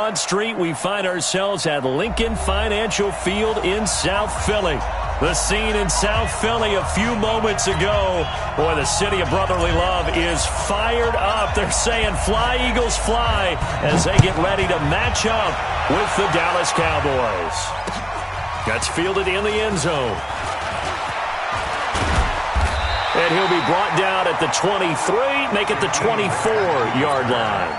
Front Street, we find ourselves at Lincoln Financial Field in South Philly. The scene in South Philly a few moments ago. Boy, the city of brotherly love is fired up. They're saying, "Fly, Eagles, fly," as they get ready to match up with the Dallas Cowboys. Gets fielded in the end zone. And he'll be brought down at the 23, make it the 24-yard line.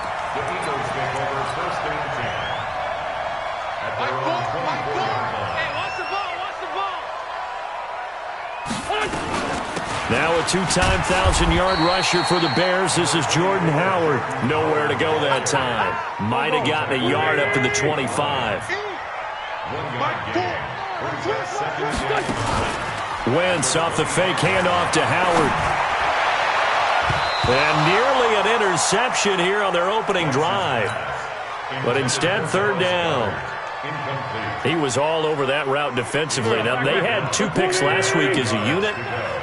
Now a two-time 1,000-yard rusher for the Bears. This is Jordan Howard. Nowhere to go that time. Might have gotten a yard up to the 25. Wentz off the fake handoff to Howard. And nearly an interception here on their opening drive. But instead, third down. He was all over that route defensively. Now, they had 2 picks last week as a unit.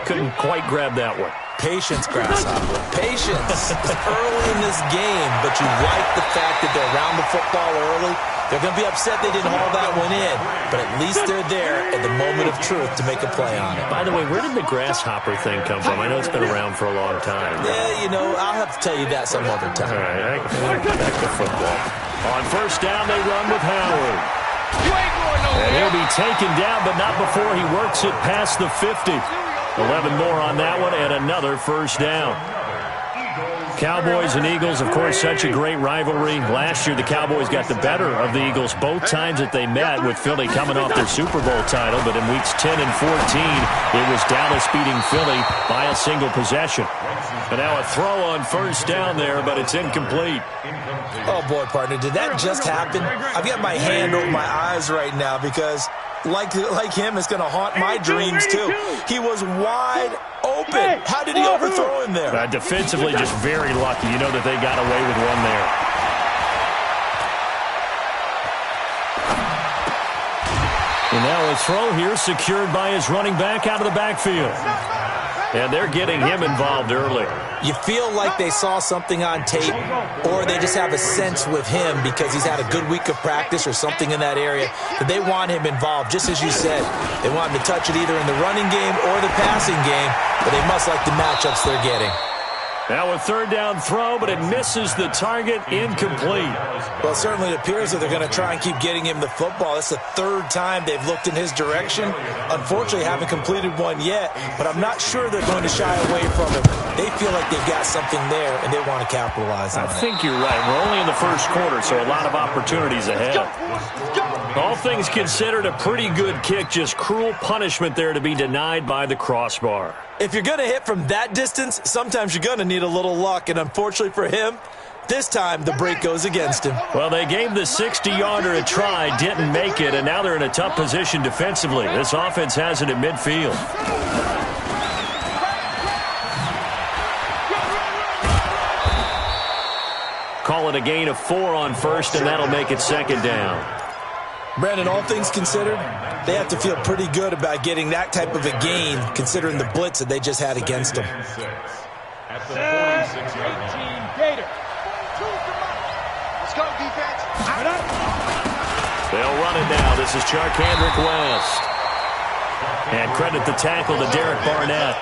Couldn't quite grab that one. Patience, Grasshopper. Patience. It's early in this game, but you like the fact that they're around the football early. They're going to be upset they didn't haul that one in, but at least they're there at the moment of truth to make a play on it. By the way, where did the grasshopper thing come from? I know it's been around for a long time. Yeah, you know, I'll have to tell you that some other time. All right, back to football. On first down, they run with Howard. And he'll be taken down, but not before he works it past the 50. 11 more on that one, and another first down. Cowboys and Eagles, of course, such a great rivalry. Last year, the Cowboys got the better of the Eagles both times that they met, with Philly coming off their Super Bowl title. But in weeks 10 and 14, it was Dallas beating Philly by a single possession. And now a throw on first down there, but it's incomplete. Oh, boy, partner, did that just happen? I've got my hand over my eyes right now because, like him, it's going to haunt my dreams, too. He was wide open. How did he overthrow him there? Defensively, just very lucky. You know that they got away with one there. And now a throw here secured by his running back out of the backfield. And they're getting him involved early. You feel like they saw something on tape, or they just have a sense with him because he's had a good week of practice or something in that area that they want him involved, just as you said. They want him to touch it either in the running game or the passing game, but they must like the matchups they're getting. Now a third down throw, but it misses the target, incomplete. Well, it certainly appears that they're going to try and keep getting him the football. It's the third time they've looked in his direction. Unfortunately, haven't completed one yet, but I'm not sure they're going to shy away from him. They feel like they've got something there, and they want to capitalize on it. I think you're right. We're only in the first quarter, so a lot of opportunities ahead. All things considered, a pretty good kick, just cruel punishment there to be denied by the crossbar. If you're going to hit from that distance, sometimes you're going to need a little luck, and unfortunately for him, this time the break goes against him. Well, they gave the 60-yarder a try, didn't make it, and now they're in a tough position defensively. This offense has it at midfield. Call it a gain of 4 on first, and that'll make it second down. Brandon, all things considered, they have to feel pretty good about getting that type of a gain, considering the blitz that they just had against them. At the 46-yard line. Let's go, defense. They'll run it now. This is Charkandrick West. And credit the tackle to Derek Barnett.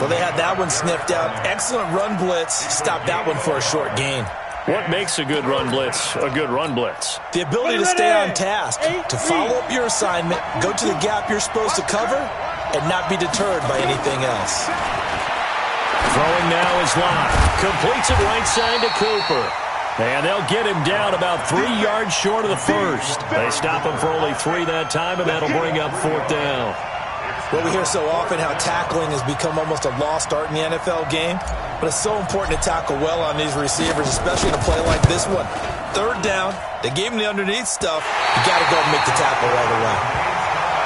Well, they had that one sniffed out. Excellent run blitz. Stopped that one for a short gain. What makes a good run blitz a good run blitz? The ability to stay on task, to follow up your assignment, go to the gap you're supposed to cover, and not be deterred by anything else. Throwing now is Locke. Completes it right side to Cooper. And they'll get him down about 3 yards short of the first. They stop him for only 3 that time, and that'll bring up fourth down. Well, we hear so often how tackling has become almost a lost art in the NFL game, but it's so important to tackle well on these receivers, especially in a play like this one. Third down, they gave him the underneath stuff. You got to go and make the tackle right away.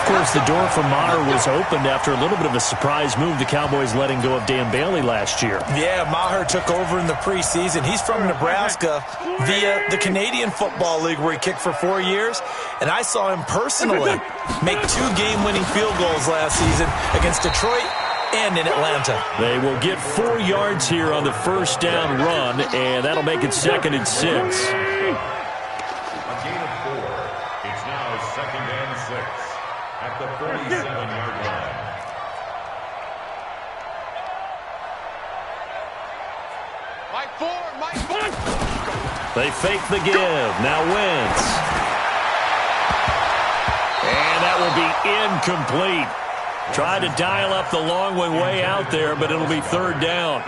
Of course, the door for Maher was opened after a little bit of a surprise move. The Cowboys letting go of Dan Bailey last year. Yeah, Maher took over in the preseason. He's from Nebraska via the Canadian Football League, where he kicked for 4 years. And I saw him personally make 2 game-winning field goals last season against Detroit and in Atlanta. They will get 4 yards here on the first down run, and that'll make it 2nd and 6. They fake the give. Now Wentz. And that will be incomplete. Tried to dial up the long way out there, but it'll be third down.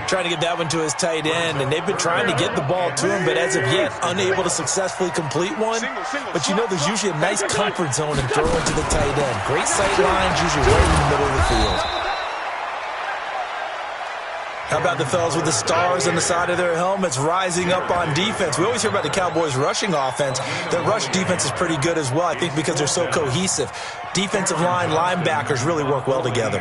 Trying to get that one to his tight end, and they've been trying to get the ball to him, but as of yet, unable to successfully complete one. But you know there's usually a nice comfort zone in throwing to the tight end. Great sight lines, usually right in the middle of the field. How about the fellas with the stars on the side of their helmets rising up on defense? We always hear about the Cowboys' rushing offense. Their rush defense is pretty good as well, I think, because they're so cohesive. Defensive line, linebackers really work well together.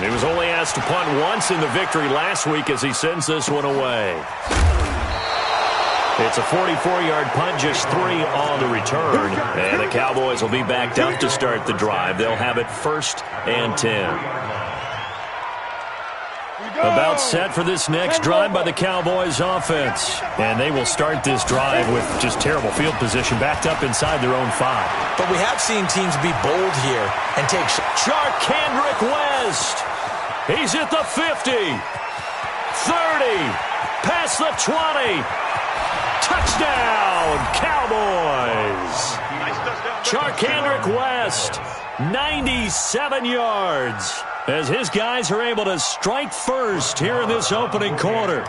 He was only asked to punt once in the victory last week as he sends this one away. It's a 44-yard punt, just 3 on the return. And the Cowboys will be backed up to start the drive. They'll have it 1st and 10. About set for this next drive by the Cowboys offense. And they will start this drive with just terrible field position, backed up inside their own 5. But we have seen teams be bold here and take Charkandrick West. He's at the 50. 30. Past the 20. Touchdown, Cowboys. Charkandrick West, 97 yards, as his guys are able to strike first here in this opening quarter.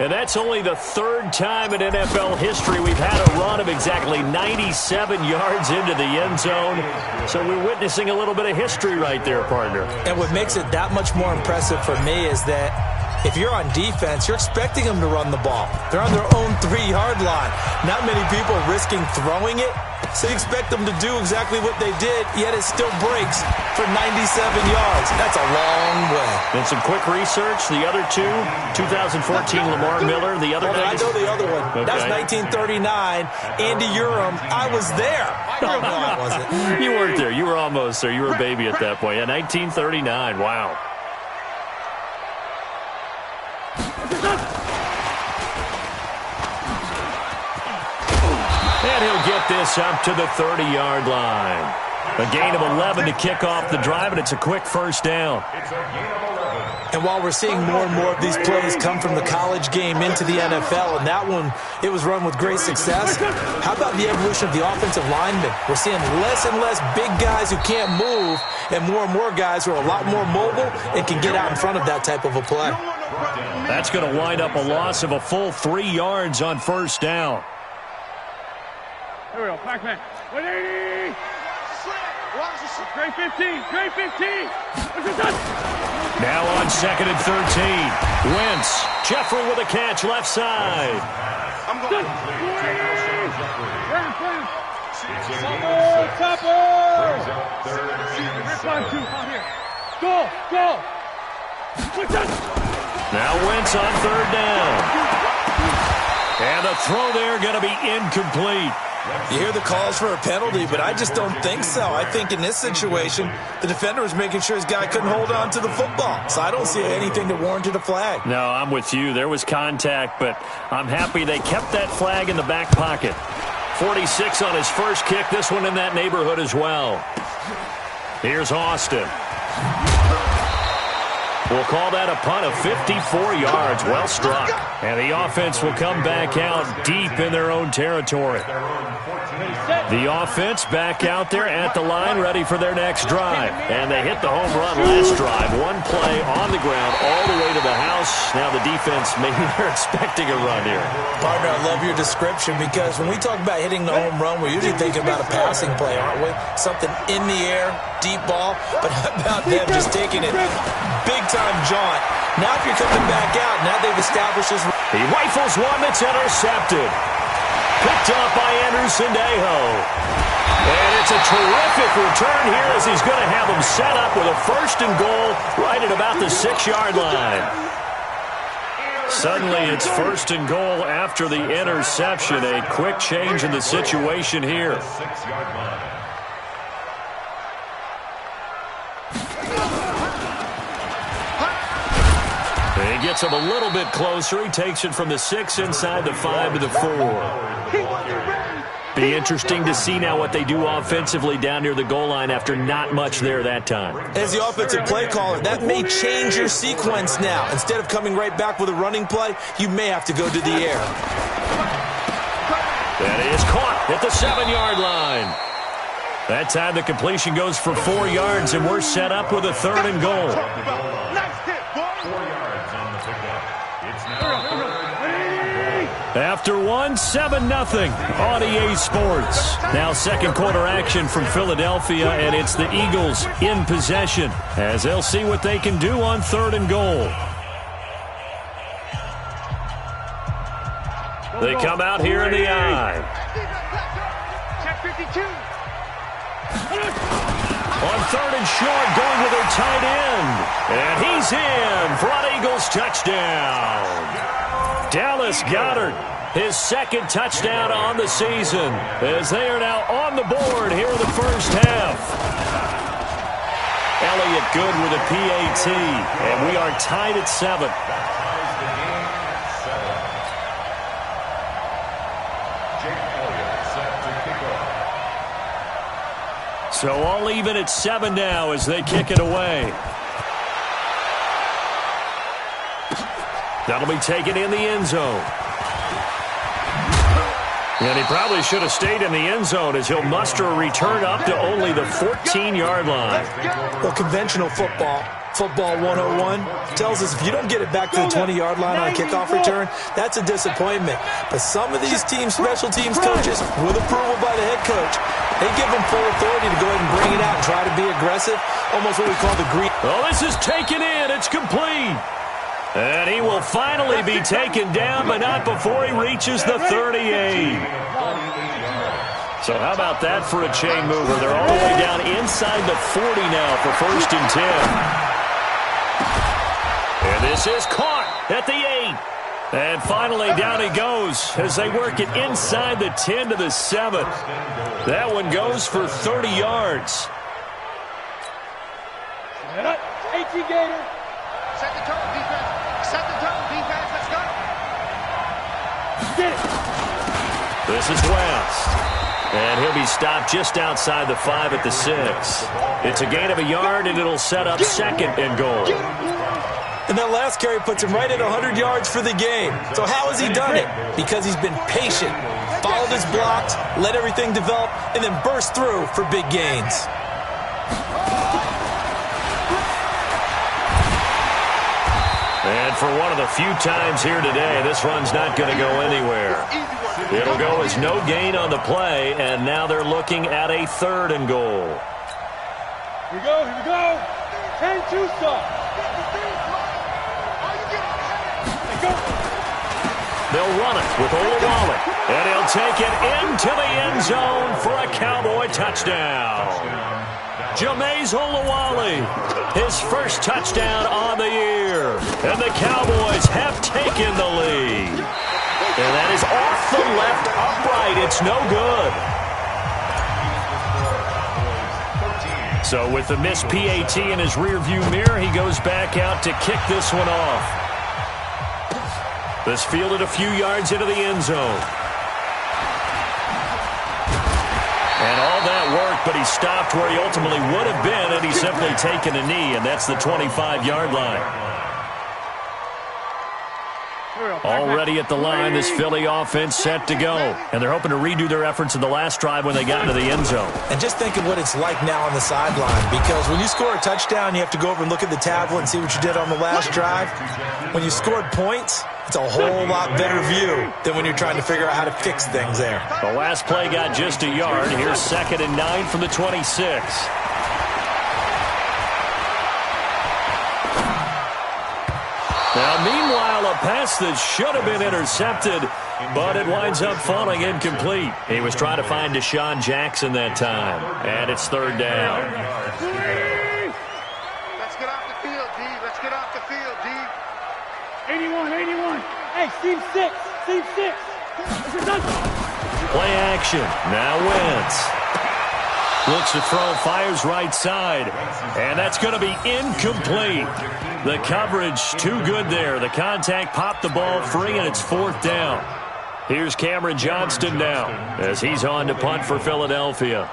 And that's only the 3rd time in NFL history we've had a run of exactly 97 yards into the end zone. So we're witnessing a little bit of history right there, partner. And what makes it that much more impressive for me is that if you're on defense, you're expecting them to run the ball. They're on their own 3-yard line. Not many people risking throwing it, so you expect them to do exactly what they did, yet it still breaks for 97 yards. That's a long way. And some quick research. The other two, 2014 Lamar Miller, the other guys. I know the other one. Okay. That's 1939. Andy Urim. I was there. Oh, no, I wasn't. You weren't there. You were almost there. You were a baby at that point. Yeah, 1939. Wow. And he'll get this up to the 30-yard line. A gain of 11 to kick off the drive, and it's a quick first down. And while we're seeing more and more of these plays come from the college game into the NFL, and that one, it was run with great success, how about the evolution of the offensive linemen? We're seeing less and less big guys who can't move, and more guys who are a lot more mobile and can get out in front of that type of a play. That's going to wind up a loss of a full 3 yards on first down. Here we go, Pac-Man. 180! Great 15! Great 15! Now on 2nd and 13. Wentz. Jeffrey with a catch left side. I'm going. Go! Now Wentz on 3rd down. And the throw there going to be incomplete. You hear the calls for a penalty, but I just don't think so. I think in this situation, the defender was making sure his guy couldn't hold on to the football. So I don't see anything that warranted a flag. No, I'm with you. There was contact, but I'm happy they kept that flag in the back pocket. 46 on his first kick. This one in that neighborhood as well. Here's Austin. We'll call that a punt of 54 yards. Well struck. And the offense will come back out deep in their own territory. The offense back out there at the line, ready for their next drive. And they hit the home run last drive. One play on the ground all the way to the house. Now the defense, maybe they're expecting a run here. Partner, I love your description because when we talk about hitting the home run, we're usually thinking about a passing play, aren't we? Something in the air, deep ball. But how about them just taking it big-time jaunt? Now if you're coming back out, now they've established his... He rifles one that's intercepted. Picked up by Anderson-Dejo. And it's a terrific return here as he's going to have him set up with a 1st and goal right at about the 6-yard line. Suddenly it's 1st and goal after the interception. A quick change in the situation here. He gets him a little bit closer. He takes it from the 6 inside the 5 to the 4. Be interesting to see now what they do offensively down near the goal line after not much there that time. As the offensive play caller, that may change your sequence now. Instead of coming right back with a running play, you may have to go to the air. That is caught at the 7-yard line. That time the completion goes for 4 yards, and we're set up with a 3rd and goal. 4 yards on the pickup. It's now 3rd. After 7-0 on EA Sports. Now second quarter action from Philadelphia, and it's the Eagles in possession as they'll see what they can do on 3rd and goal. They come out here in the I. Check 52. On 3rd and short, going with their tight end. And he's in for an Eagles touchdown. Dallas Goedert, his 2nd touchdown on the season, as they are now on the board here in the first half. Elliott good with a PAT, and we are tied at 7. So all even at 7 now as they kick it away. That'll be taken in the end zone. And he probably should have stayed in the end zone as he'll muster a return up to only the 14-yard line. Well, conventional football 101, tells us if you don't get it back to the 20-yard line on a kickoff return, that's a disappointment. But some of these special teams coaches, with approval by the head coach, they give them full authority to go ahead and bring it out and try to be aggressive, almost what we call the green. Oh, this is taken in. It's complete. And he will finally be taken down, but not before he reaches the 38. So how about that for a chain mover? They're all the way down inside the 40 now for 1st and 10. And this is caught at the 8. And finally down he goes as they work it inside the 10 to the 7. That one goes for 30 yards. Set up. 18 Gator. Set the tone, defense. Set the tone, defense. Let's go. Get it. This is West. And he'll be stopped just outside the 5 at the 6. It's a gain of a yard, and it'll set up 2nd and goal. And that last carry puts him right at 100 yards for the game. So how has he done it? Because he's been patient, followed his blocks, let everything develop, and then burst through for big gains. And for one of the few times here today, this run's not going to go anywhere. It'll go as no gain on the play, and now they're looking at a 3rd and goal. Here we go. Here we go. 10-2 stop. They'll run it with Olawale, and he'll take it into the end zone for a Cowboy touchdown. Jameis Olawale, his first touchdown on the year, and the Cowboys have taken the lead. And that is off the left upright. It's no good. So with the missed PAT in his rearview mirror, he goes back out to kick this one off. This fielded a few yards into the end zone. And all that worked, but he stopped where he ultimately would have been, and he's simply taken a knee, and that's the 25-yard line. Already at the line, this Philly offense set to go. And they're hoping to redo their efforts in the last drive when they got into the end zone. And just think of what it's like now on the sideline, because when you score a touchdown, you have to go over and look at the tablet and see what you did on the last drive. When you scored points, it's a whole lot better view than when you're trying to figure out how to fix things there. The last play got just a yard. Here's 2nd and 9 from the 26. Now, meanwhile, a pass that should have been intercepted, but it winds up falling incomplete. He was trying to find Deshaun Jackson that time, and it's 3rd down. Let's get off the field, D. Let's get off the field, D. 81, 81. Hey, seam 6. Seam 6. This is done. Play action. Now Wentz. Looks to throw, fires right side, and that's going to be incomplete. The coverage too good there. The contact popped the ball free, and it's 4th down. Here's Cameron Johnston now as he's on to punt for Philadelphia.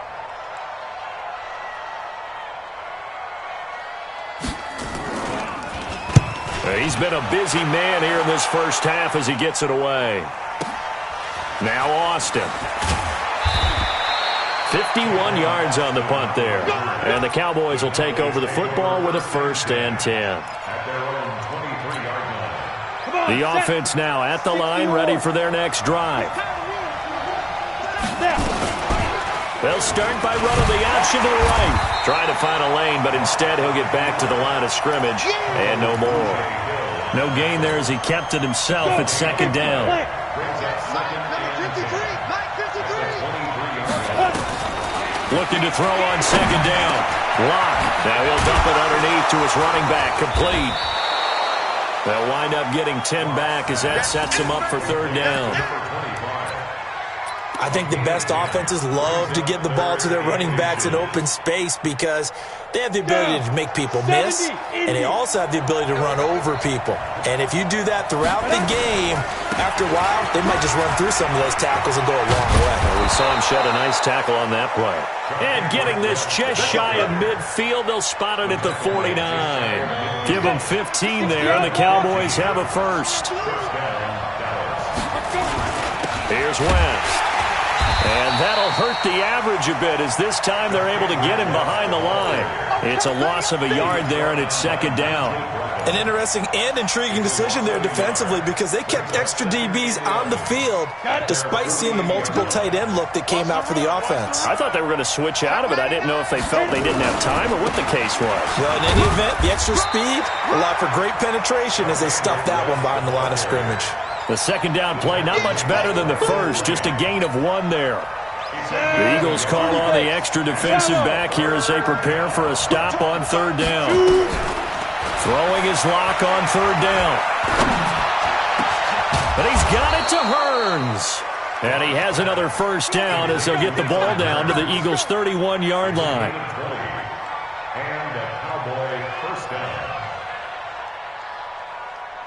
He's been a busy man here in this first half as he gets it away. Now Austin. 51 yards on the punt there. And the Cowboys will take over the football with a 1st and 10. The offense now at the line, ready for their next drive. They'll start by running the option to the right. Trying to find a lane, but instead he'll get back to the line of scrimmage and no more. No gain there as he kept it himself at 2nd down. Looking to throw on 2nd down. Lock. Now he'll dump it underneath to his running back. Complete. They'll wind up getting 10 back as that sets him up for 3rd down. I think the best offenses love to give the ball to their running backs in open space because they have the ability to make people miss, and they also have the ability to run over people. And if you do that throughout the game, after a while, they might just run through some of those tackles and go a long way. Well, we saw him shed a nice tackle on that play. And getting this just shy of midfield, they'll spot it at the 49. Give them 15 there, and the Cowboys have a 1st. Here's West. And that'll hurt the average a bit as this time they're able to get him behind the line. It's a loss of a yard there, and it's 2nd down. An interesting and intriguing decision there defensively because they kept extra DBs on the field despite seeing the multiple tight end look that came out for the offense. I thought they were going to switch out of it. I didn't know if they felt they didn't have time or what the case was. Well, in any event, the extra speed allowed for great penetration as they stuffed that one behind the line of scrimmage. The 2nd down play, not much better than the first, just a gain of 1 there. The Eagles call on the extra defensive back here as they prepare for a stop on 3rd down. Throwing his lock on 3rd down. But he's got it to Hearns. And he has another 1st down as they'll get the ball down to the Eagles' 31-yard line. And the Cowboy 1st down.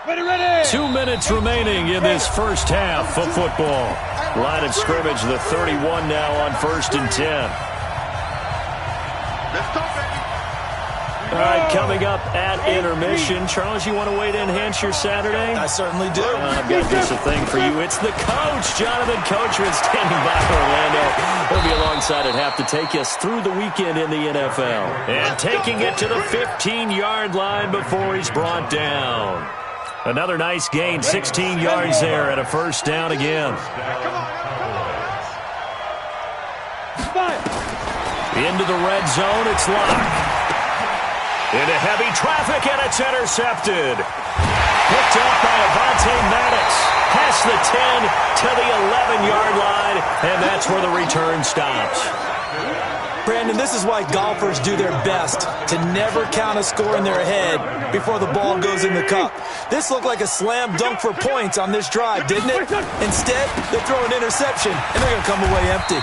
Ready. 2 minutes remaining in this first half of football. Line of scrimmage, the 31 now on 1st and 10. All right, coming up at intermission. Charles, you want to wait to enhance your Saturday? I certainly do. I've got just a thing for you. It's the coach, Jonathan Coachman, standing by Orlando. He'll be alongside at half to take us through the weekend in the NFL. And taking it to the 15-yard line before he's brought down. Another nice gain, 16 yards there and a 1st down again. Into the red zone, it's Lock. Into heavy traffic, and it's intercepted. Picked up by Avonte Maddox. Past the 10 to the 11-yard line, and that's where the return stops. Brandon, this is why golfers do their best to never count a score in their head before the ball goes in the cup. This looked like a slam dunk for points on this drive, didn't it? Instead, they throw an interception, and they're going to come away empty.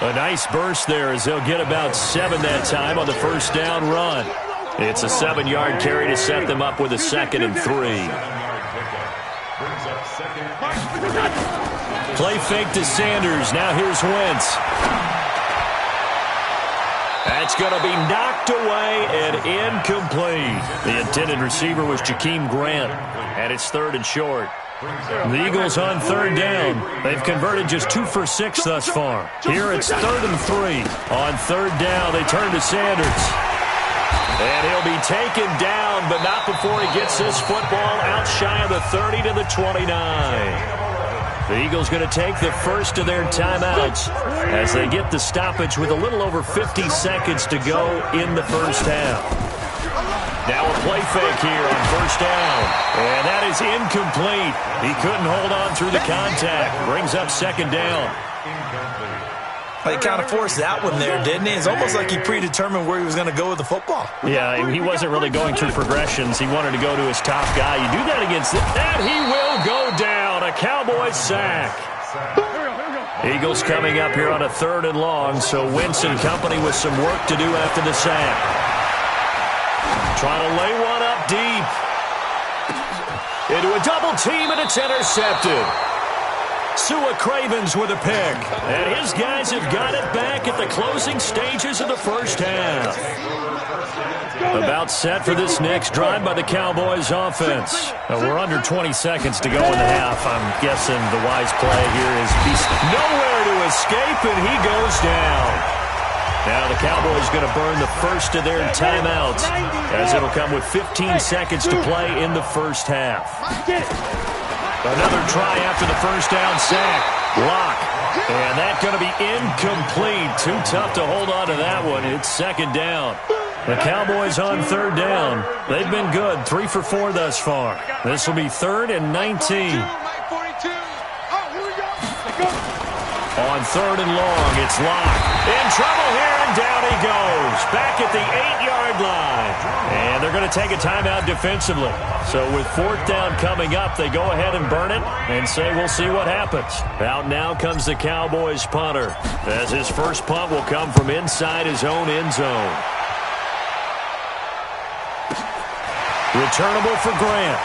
A nice burst there as they'll get about 7 that time on the 1st down run. It's a 7-yard carry to set them up with a 2nd and 3. Play fake to Sanders. Now here's Wentz. That's going to be knocked away and incomplete. The intended receiver was Jakeem Grant, and it's 3rd and short. The Eagles on 3rd down. They've converted just 2 for 6 thus far. Here it's 3rd and 3. On 3rd down, they turn to Sanders. And he'll be taken down, but not before he gets this football out shy of the 30 to the 29. The Eagles going to take the first of their timeouts as they get the stoppage with a little over 50 seconds to go in the first half. Now a play fake here on 1st down. And that is incomplete. He couldn't hold on through the contact. Brings up 2nd down. He kind of forced that one there, didn't he? It's almost like he predetermined where he was going to go with the football. Yeah, he wasn't really going through progressions. He wanted to go to his top guy. You do that against it, and he will go down. A Cowboys sack. Eagles coming up here on a 3rd and long, so Wentz and company with some work to do after the sack. Trying to lay one up deep. Into a double team, and it's intercepted. Sua Cravens with a pick. And his guys have got it back at the closing stages of the first half. About set for this next drive by the Cowboys offense. We're under 20 seconds to go in the half. I'm guessing the wise play here is he's nowhere to escape, and he goes down. Now the Cowboys going to burn the first of their timeouts, as it'll come with 15 seconds to play in the first half. Another try after the first down sack. Block. And that's going to be incomplete. Too tough to hold on to that one. It's second down. The Cowboys on third down. They've been good. 3 for 4 thus far. This will be 3rd and 19. On 3rd and long, it's Locke. In trouble here, and down he goes. Back at the 8-yard line. And they're going to take a timeout defensively. So with 4th down coming up, they go ahead and burn it and say we'll see what happens. Out now comes the Cowboys punter, as his first punt will come from inside his own end zone. Returnable for Grant.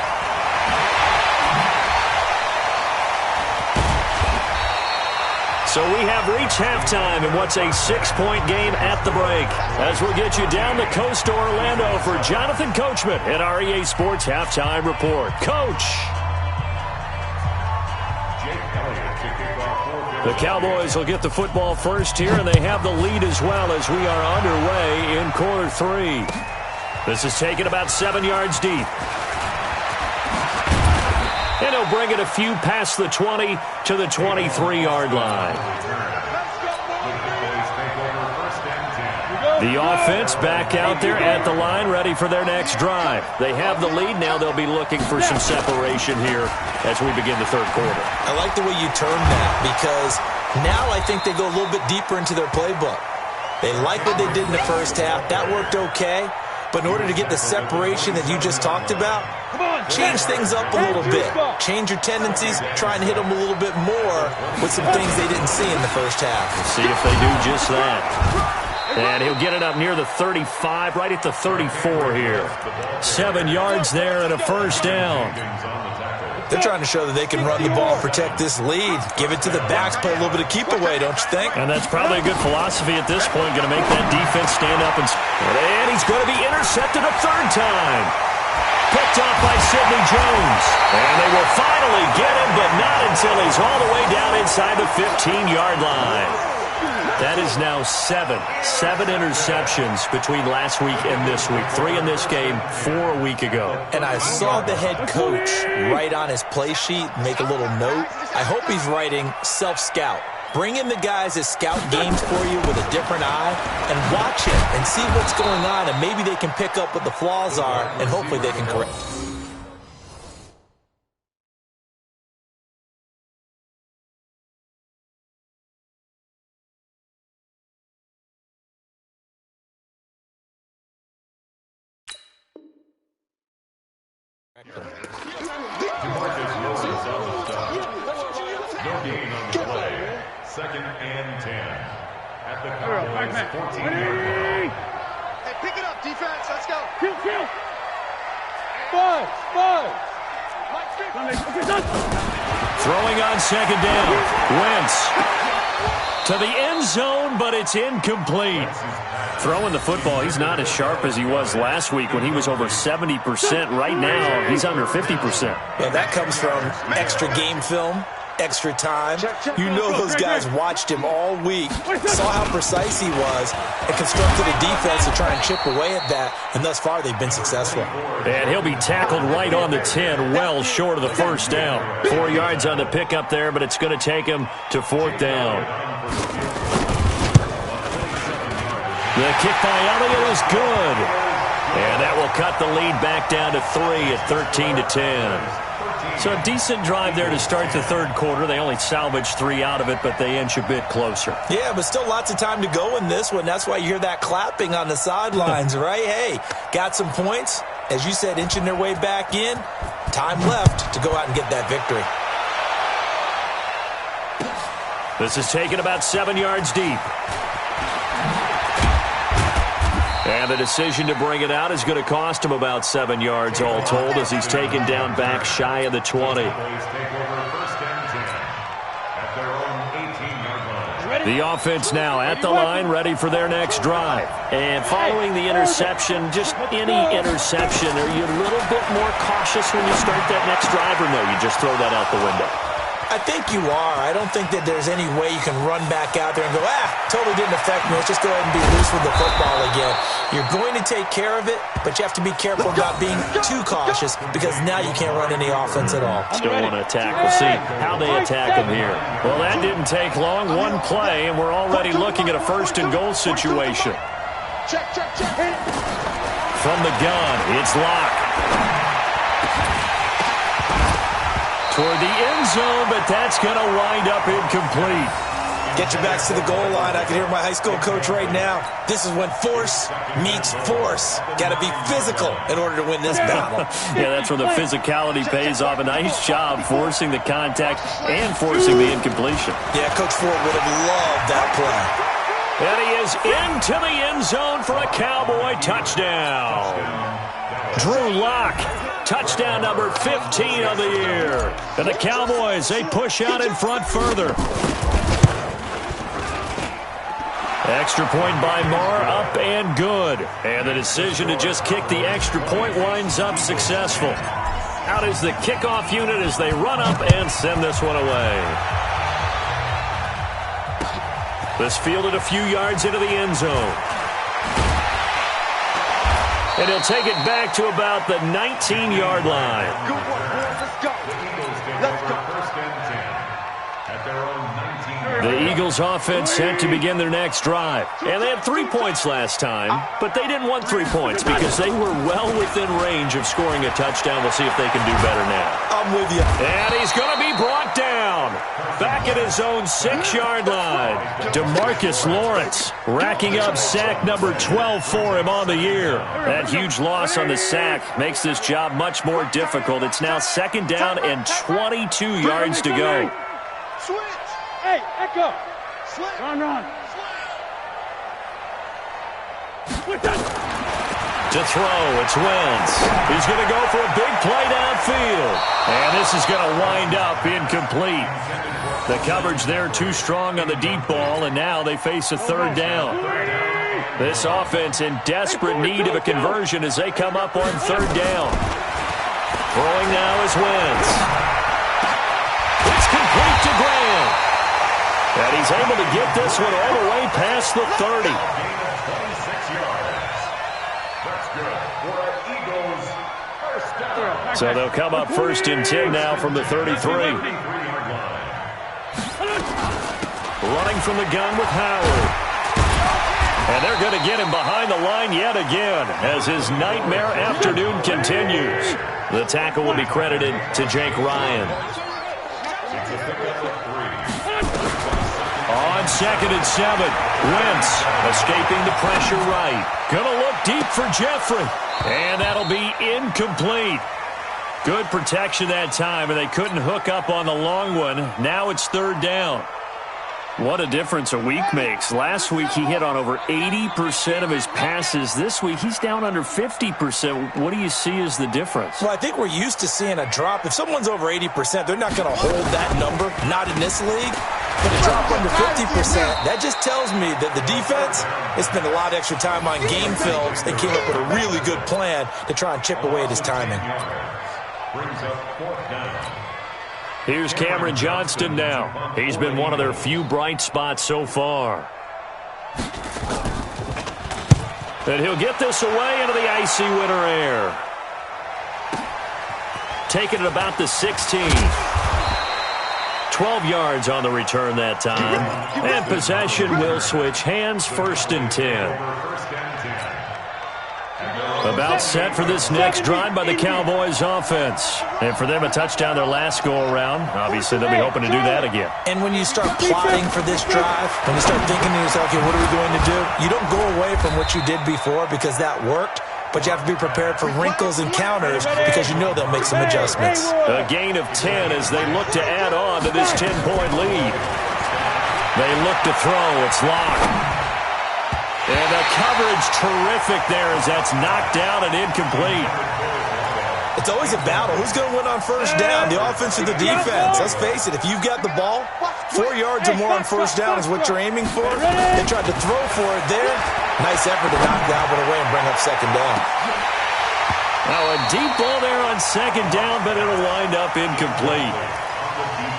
So we have reached halftime in what's a 6-point game at the break. As we'll get you down the coast to Orlando for Jonathan Coachman at our EA Sports Halftime Report. Coach! The Cowboys will get the football first here, and they have the lead as well as we are underway in quarter 3. This is taken about 7 yards deep. And he'll bring it a few past the 20 to the 23-yard line. The offense back out there at the line, ready for their next drive. They have the lead. Now they'll be looking for some separation here as we begin the third quarter. I like the way you term that, because now I think they go a little bit deeper into their playbook. They like what they did in the first half. That worked okay. But in order to get the separation that you just talked about, change things up a little bit. Change your tendencies, try and hit them a little bit more with some things they didn't see in the first half. We'll see if they do just that. And he'll get it up near the 35, right at the 34 here. 7 yards there and a first down. They're trying to show that they can run the ball and protect this lead. Give it to the backs, play a little bit of keep away, don't you think? And that's probably a good philosophy at this point. Going to make that defense stand up. And he's going to be intercepted a 3rd time. Picked off by Sidney Jones. And they will finally get him, but not until he's all the way down inside the 15-yard line. That is now 7 interceptions between last week and this week. 3 in this game, 4 a week ago. And I saw the head coach write on his play sheet, make a little note. I hope he's writing self-scout. Bring in the guys that scout games for you with a different eye and watch it and see what's going on, and maybe they can pick up what the flaws are, and hopefully they can correct. No gain on the play. 2nd and 10. At the Cowboys 14-yard line. Hey, pick it up, defense. Let's go. Kill. 5. Throwing on 2nd down. Wentz to the end zone, but it's incomplete. Throwing the football, he's not as sharp as he was last week when he was over 70%. Right now, he's under 50%. Yeah, that comes from extra game film, extra time. You know those guys watched him all week, saw how precise he was, and constructed a defense to try and chip away at that, and thus far they've been successful. And he'll be tackled right on the 10, well short of the first down. 4 yards on the pickup there, but it's going to take him to 4th down. The kick by Elliott is good. And that will cut the lead back down to 3 at 13-10. So a decent drive there to start the third quarter. They only salvaged 3 out of it, but they inch a bit closer. Yeah, but still lots of time to go in this one. That's why you hear that clapping on the sidelines, right? Hey, got some points. As you said, inching their way back in. Time left to go out and get that victory. This is taken about 7 yards deep. And the decision to bring it out is going to cost him about 7 yards all told, as he's taken down back shy of the 20. at their own 18-yard line. The offense now at the line, ready for their next drive. And following the interception, just any interception, are you a little bit more cautious when you start that next drive, or no, you just throw that out the window? I think you are. I don't think that there's any way you can run back out there and go, totally didn't affect me. Let's just go ahead and be loose with the football again. You're going to take care of it, but you have to be careful about being too cautious because now you can't run any offense at all. Still want to attack. We'll see how they attack him here. Well, that didn't take long. One play, and we're already looking at a first-and-goal situation. Check. From the gun, it's Locke. Toward the end zone, but that's going to wind up incomplete. Get your backs to the goal line. I can hear my high school coach right now. This is when force meets force. Got to be physical in order to win this battle. Yeah, that's where the physicality pays off. A nice job forcing the contact and forcing the incompletion. Yeah, Coach Ford would have loved that play. And he is into the end zone for a Cowboy touchdown. Drew Lock, touchdown number 15 of the year. And the Cowboys, they push out in front further. Extra point by Marr, up and good. And the decision to just kick the extra point winds up successful. Out is the kickoff unit as they run up and send this one away. This fielded a few yards into the end zone. And he'll take it back to about the 19-yard line. Good work, boys. Let's go. Let's go. First and 10 at their own 19-yard line. The Eagles offense set to begin their next drive. And they had 3 points last time, but they didn't want 3 points because they were well within range of scoring a touchdown. We'll see if they can do better now. I'm with you. And he's going to be brought down. Back at his own 6-yard line. DeMarcus Lawrence racking up sack number 12 for him on the year. That huge loss on the sack makes this job much more difficult. It's now 2nd down and 22 yards to go. Switch. Hey, Echo. Switch. Run. To throw, it's Wentz. He's going to go for a big play downfield. And this is going to wind up incomplete. The coverage there too strong on the deep ball, and now they face a 3rd down. This offense in desperate need of a conversion as they come up on 3rd down. Throwing now is Wentz. It's complete to Graham. And he's able to get this one all the way past the 30. So they'll come up 1st and 10 now from the 33. Running from the gun with Howard. And they're going to get him behind the line yet again as his nightmare afternoon continues. The tackle will be credited to Jake Ryan. On 2nd and 7, Wentz escaping the pressure right. Going to look deep for Jeffrey. And that'll be incomplete. Good protection that time, and they couldn't hook up on the long one. Now it's 3rd down. What a difference a week makes. Last week he hit on over 80% of his passes. This week he's down under 50%. What do you see as the difference? Well, I think we're used to seeing a drop. If someone's over 80%, they're not going to hold that number. Not in this league. But a drop under 50%, that just tells me that the defense has spent a lot of extra time on game films and came up with a really good plan to try and chip away at his timing. Brings up 4th down. Here's Cameron Johnston now. He's been one of their few bright spots so far. And he'll get this away into the icy winter air. Taking it about the 16. 12 yards on the return that time. And possession will switch hands, 1st and 10. About set for this next drive by the Cowboys offense. And for them, a touchdown their last go-around. Obviously, they'll be hoping to do that again. And when you start plotting for this drive, when you start thinking to yourself, okay, what are we going to do? You don't go away from what you did before because that worked. But you have to be prepared for wrinkles and counters because you know they'll make some adjustments. A gain of 10 as they look to add on to this 10-point lead. They look to throw. It's Locke. And the coverage terrific there as that's knocked down and incomplete. It's always a battle. Who's going to win on first down, the offense or the defense? Let's face it, if you've got the ball, 4 yards or more on first down is what you're aiming for. They tried to throw for it there. Nice effort to knock that one away and bring up second down. Now a deep ball there on second down, but it'll wind up incomplete.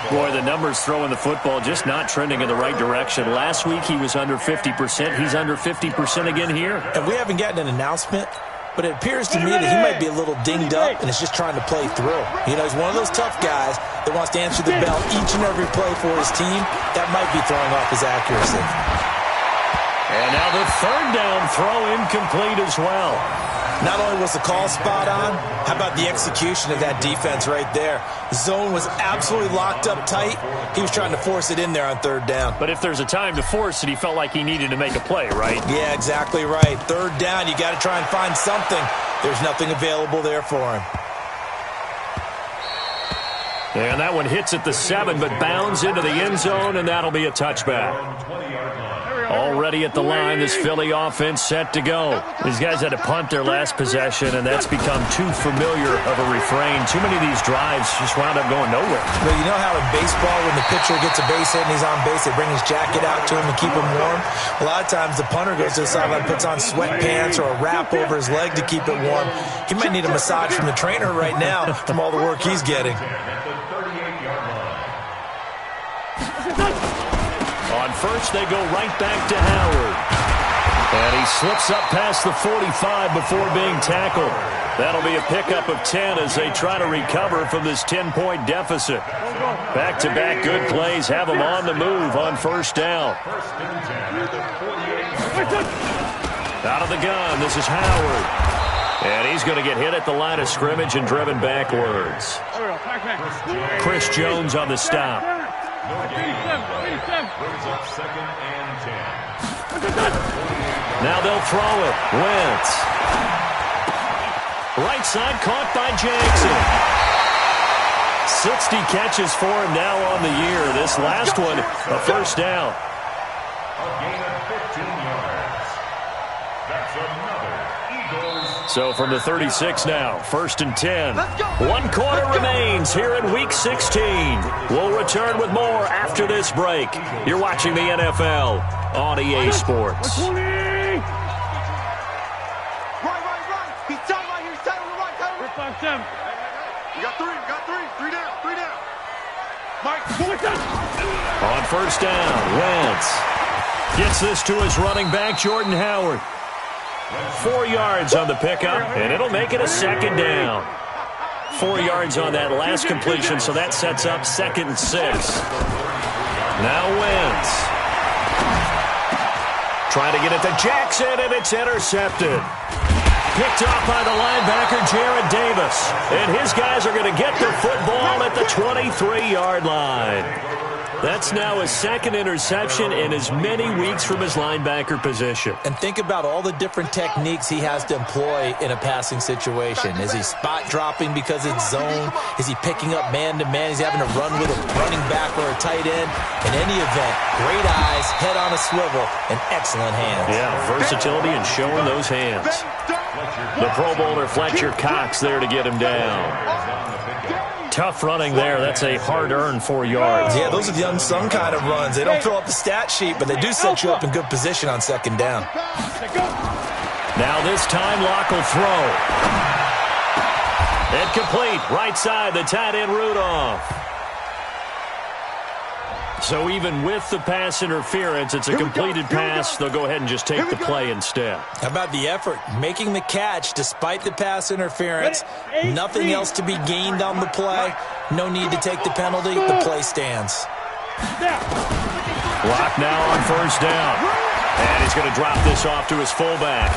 Boy, the numbers throwing the football just not trending in the right direction. Last week he was under 50%. He's under 50% again here. And we haven't gotten an announcement, but it appears to me that he might be a little dinged up and is just trying to play through. You know, he's one of those tough guys that wants to answer the bell each and every play for his team. That might be throwing off his accuracy. And now the third down throw incomplete as well. Not only was the call spot on, how about the execution of that defense right there? The zone was absolutely locked up tight. He was trying to force it in there on third down. But if there's a time to force it, he felt like he needed to make a play, right? Yeah, exactly right. Third down, you got to try and find something. There's nothing available there for him. And that one hits at the 7, but bounds into the end zone, and that'll be a touchback. Already at the line, this Philly offense set to go. These guys had to punt their last possession, and that's become too familiar of a refrain. Too many of these drives just wound up going nowhere. But you know how in baseball, when the pitcher gets a base hit and he's on base, they bring his jacket out to him to keep him warm? A lot of times the punter goes to the sideline, puts on sweatpants or a wrap over his leg to keep it warm. He might need a massage from the trainer right now from all the work he's getting. On first, they go right back to Howard. And he slips up past the 45 before being tackled. That'll be a pickup of 10 as they try to recover from this 10-point deficit. Back-to-back good plays have them on the move on first down. Out of the gun, this is Howard. And he's going to get hit at the line of scrimmage and driven backwards. Chris Jones on the stop. Brings up second and 10. Now they'll throw it. Wentz. Right side caught by Jackson. 60 catches for him now on the year. This last one, a first down. A gain of 15 yards. That's another Eagles. So from the 36 now, first and 10. 1 quarter remains here in Week 16. We'll return with more after this break. You're watching the NFL on EA Sports. Right. He's tight right here. He's tight on the right. Tight on the right. You got three. Three down. Mike, On first down, Wentz gets this to his running back, Jordan Howard. 4 yards on the pickup, and it'll make it a second down. 4 yards on that last completion, so that sets up second and 6. Now Wentz. Trying to get it to Jackson, and it's intercepted. Picked off by the linebacker, Jared Davis. And his guys are going to get the football at the 23-yard line. That's now his second interception in as many weeks from his linebacker position. And think about all the different techniques he has to employ in a passing situation. Is he spot dropping because it's zone? Is he picking up man-to-man? Is he having to run with a running back or a tight end? In any event, great eyes, head on a swivel, and excellent hands. Yeah, versatility and showing those hands. The Pro Bowler Fletcher Cox there to get him down. Tough running there. That's a hard-earned 4 yards. Yeah, those are the unsung kind of runs. They don't fill up the stat sheet, but they do set you up in good position on second down. Now this time, Locke will throw. Incomplete. Right side, the tight end Rudolph. So even with the pass interference, it's a completed pass. They'll go ahead and just take the play instead. How about the effort? Making the catch despite the pass interference. Nothing else to be gained on the play. No need to take the penalty. The play stands. Locke now on first down. And he's going to drop this off to his fullback.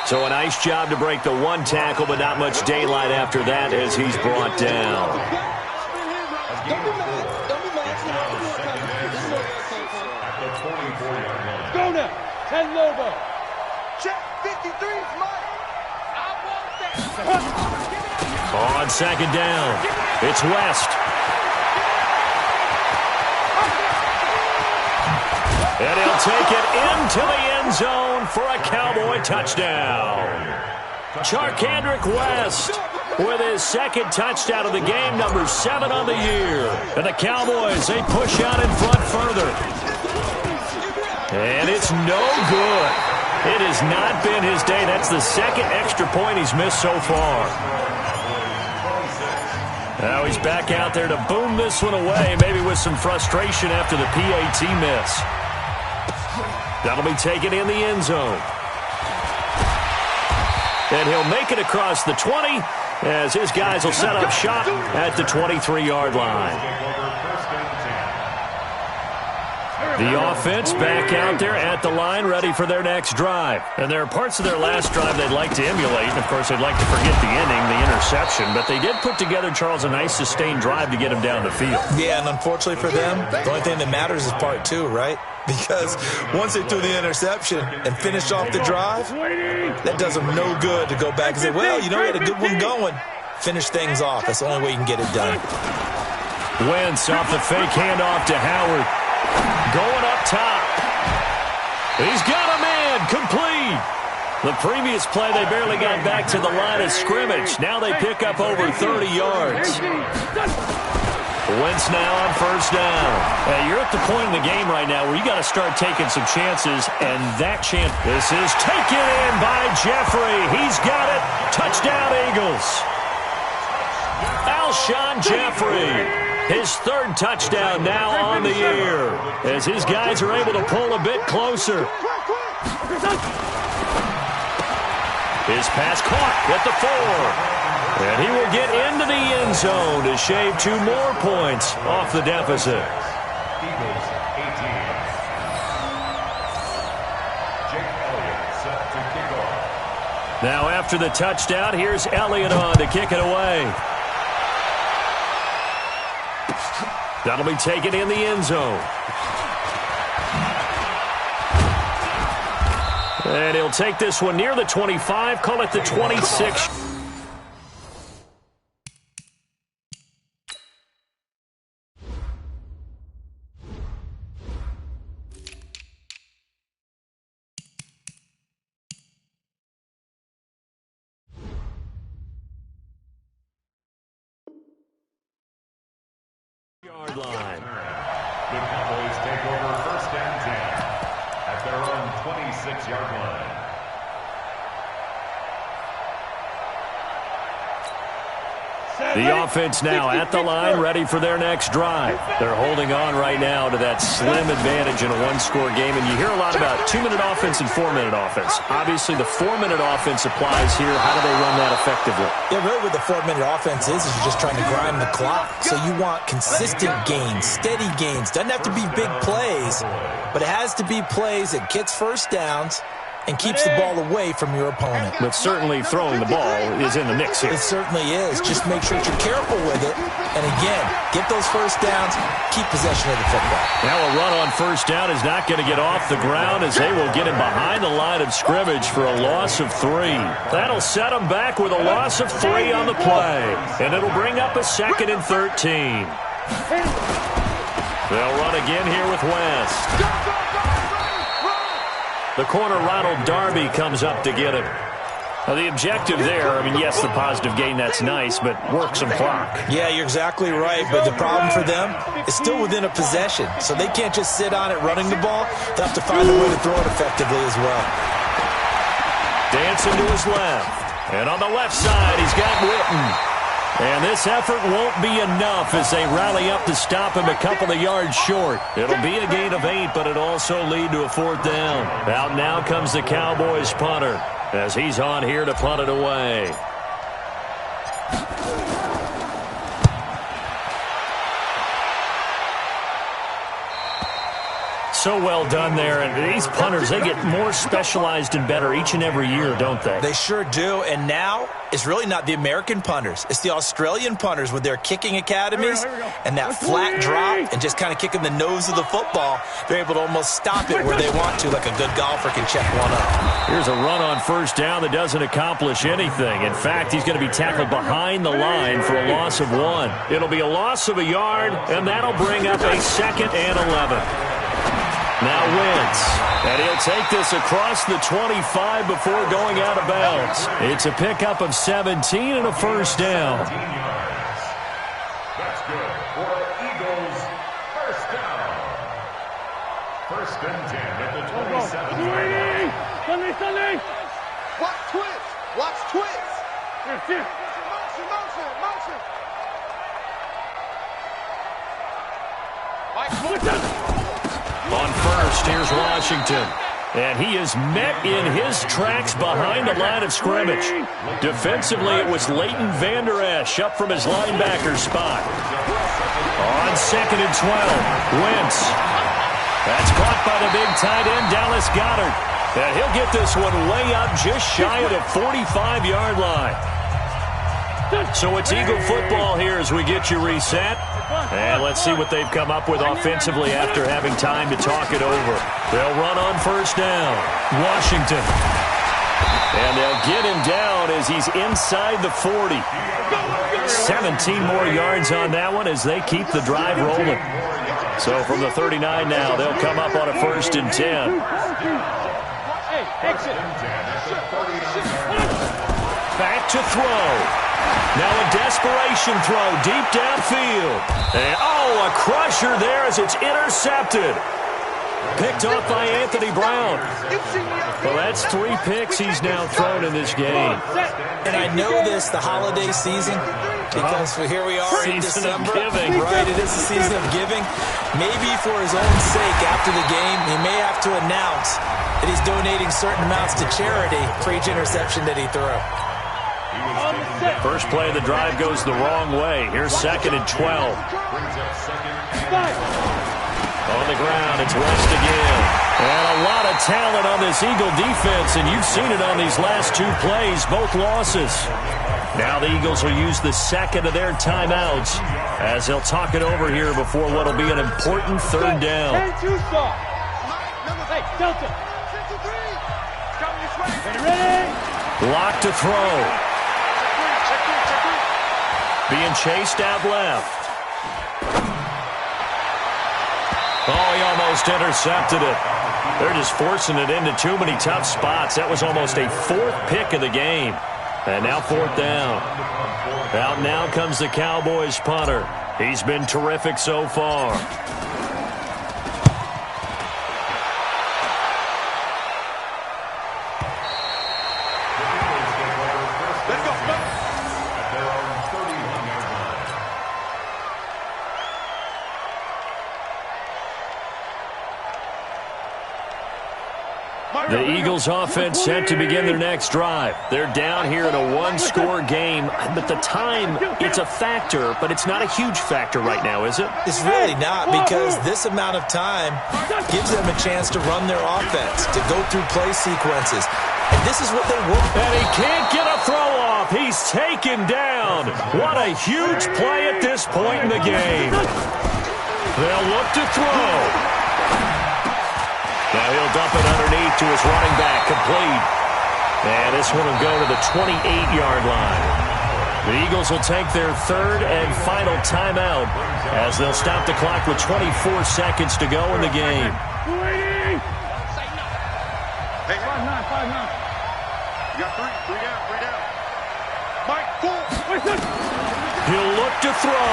So a nice job to break the one tackle, but not much daylight after that as he's brought down. Go now. 10 logo. check. 53 is mine. I want that. On second down, it's West. And he'll take it into the end zone for a Cowboy touchdown. Charkandrick West with his second touchdown of the game, number 7 on the year. And the Cowboys, they push out in front further. And it's no good. It has not been his day. That's the second extra point he's missed so far. Now he's back out there to boom this one away, maybe with some frustration after the PAT miss. That'll be taken in the end zone. And he'll make it across the 20 as his guys will set up shop at the 23-yard line. The offense back out there at the line, ready for their next drive. And there are parts of their last drive they'd like to emulate. And, of course, they'd like to forget the inning, the interception. But they did put together, Charles, a nice sustained drive to get him down the field. Yeah, and unfortunately for them, the only thing that matters is part 2, right? Because once they threw the interception and finished off the drive, that does them no good to go back and say, well, you know, we had a good one going. Finish things off. That's the only way you can get it done. Wentz off the fake handoff to Howard. Going up top. He's got a man complete. The previous play, they barely got back to the line of scrimmage. Now they pick up over 30 yards. Wentz now on first down. You're at the point in the game right now where you got to start taking some chances, and that chance, this is taken in by Jeffrey. He's got it. Touchdown, Eagles. Alshon Jeffrey. His third touchdown now on the year as his guys are able to pull a bit closer. His pass caught at the 4. And he will get into the end zone to shave 2 more points off the deficit. Eagles 18. Jake Elliott set to kick off. Now after the touchdown, here's Elliott on to kick it away. That'll be taken in the end zone. And he'll take this one near the 25, call it the 26. Yard line. The Cowboys take over first and 10 at their own 26-yard line. The offense now at the line, ready for their next drive. They're holding on right now to that slim advantage in a one-score game, and you hear a lot about 2-minute offense and 4-minute offense. Obviously, the 4-minute offense applies here. How do they run that effectively? Yeah, really what the 4-minute offense is you're just trying to grind the clock. So you want consistent gains, steady gains. Doesn't have to be big plays, but it has to be plays that gets first downs and keeps the ball away from your opponent. But certainly throwing the ball is in the mix here. It certainly is. Just make sure that you're careful with it. And again, get those first downs, keep possession of the football. Now a run on first down is not going to get off the ground as they will get him behind the line of scrimmage for a loss of 3. That'll set him back with a loss of 3 on the play. And it'll bring up a 2nd and 13. They'll run again here with West. The corner, Ronald Darby, comes up to get him. Now, the objective there, I mean, yes, the positive gain, that's nice, but work some clock. Yeah, you're exactly right, but the problem for them is still within a possession, so they can't just sit on it running the ball. They'll have to find a way to throw it effectively as well. Dancing to his left, and on the left side, he's got Witten. And this effort won't be enough as they rally up to stop him a couple of yards short. It'll be a gain of 8, but it'll also lead to a 4th down. Out now comes the Cowboys punter as he's on here to punt it away. So well done there, and these punters, they get more specialized and better each and every year, don't they? They sure do, and now it's really not the American punters. It's the Australian punters with their kicking academies and that flat drop and just kind of kicking the nose of the football. They're able to almost stop it where they want to, like a good golfer can check one up. Here's a run on first down that doesn't accomplish anything. In fact, he's going to be tackled behind the line for a loss of 1. It'll be a loss of a yard, and that'll bring up a 2nd and 11. Now Wentz, and he'll take this across the 25 before going out of bounds. It's a pickup of 17 and a first down. That's good for Eagles first down. First and 10 at the 27-yard line. Sunday! Watch twist! Watch twist! Here. Motion! On first, here's Washington. And he is met in his tracks behind the line of scrimmage. Defensively, it was Leighton Vander Esch up from his linebacker spot. On 2nd and 12, Wentz. That's caught by the big tight end, Dallas Goedert. And he'll get this one way up just shy of the 45-yard line. So it's Eagle football here as we get you reset. And let's see what they've come up with offensively after having time to talk it over. They'll run on first down. Washington. And they'll get him down as he's inside the 40. 17 more yards on that one as they keep the drive rolling. So from the 39 now, they'll come up on a 1st and 10. Back to throw. Now a desperation throw deep downfield. And, a crusher there as it's intercepted. Picked off by Anthony Brown. Well, that's 3 picks he's now thrown in this game. And I know this, the holiday season, because here we are in December. Giving. Right, it is the season of giving. Maybe for his own sake, after the game, he may have to announce that he's donating certain amounts to charity for each interception that he threw. First play of the drive goes the wrong way. Here's 2nd and 12. On the ground, it's West again. And a lot of talent on this Eagle defense, and you've seen it on these last 2 plays, both losses. Now the Eagles will use the 2nd of their timeouts as they'll talk it over here before what will be an important 3rd down. Hey, Delta. Ready? Lock to throw. Being chased out left. He almost intercepted it. They're just forcing it into too many tough spots. That was almost a 4th pick of the game. And now 4th down. Out now comes the Cowboys punter. He's been terrific so far. The Eagles offense set to begin their next drive. They're down here in a 1-score game, but the time, it's a factor, but it's not a huge factor right now, is it? It's really not, because this amount of time gives them a chance to run their offense, to go through play sequences. And this is what they want. And he can't get a throw off. He's taken down. What a huge play at this point in the game. They'll look to throw. Now he'll dump it underneath to his running back, complete. And this one will go to the 28-yard line. The Eagles will take their 3rd and final timeout as they'll stop the clock with 24 seconds to go in the game. Hey, 5-9. You got 3 down. Mike, 4. He'll look to throw.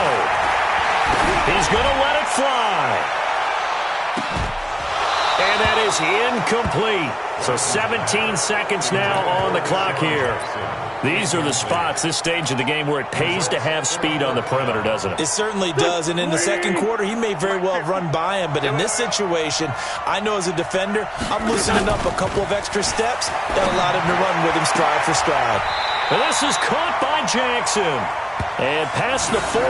He's going to let it fly. And that is incomplete. So 17 seconds now on the clock here. These are the spots, this stage of the game, where it pays to have speed on the perimeter, doesn't it? It certainly does. And in the 2nd quarter, he may very well have run by him. But in this situation, I know as a defender, I'm loosening up a couple of extra steps that allowed him to run with him stride for stride. And this is caught by Jackson. And past the 40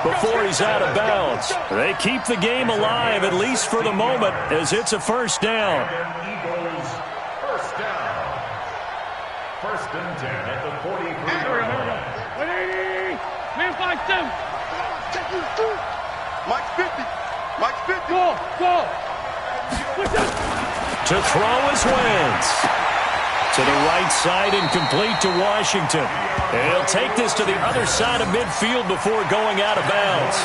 before he's out of bounds. They keep the game alive, at least for the moment, as it's a 1st down. Eagles first down. 1st and 10 at the 43-yard line. 180. Man, 5-7. Mike's 50. Mike's 50. Go. To throw is Wentz. To the right side and complete to Washington. And he'll take this to the other side of midfield before going out of bounds.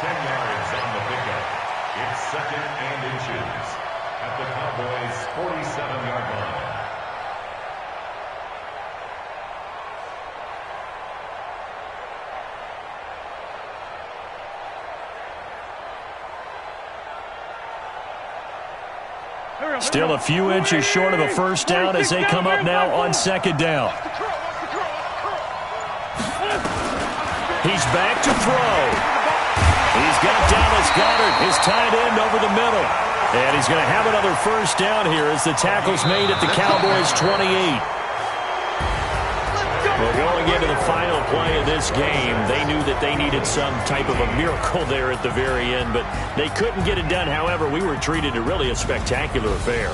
10 yards on the pickup. It's 2nd and inches at the Cowboys' 47-yard line. Still a few inches short of a first down as they come up now on 2nd down. He's back to throw. He's got Dallas Goedert, his tight end, over the middle. And he's going to have another first down here as the tackle's made at the Cowboys' 28. Well, going into the final play of this game, they knew that they needed some type of a miracle there at the very end, but they couldn't get it done. However, we were treated to really a spectacular affair.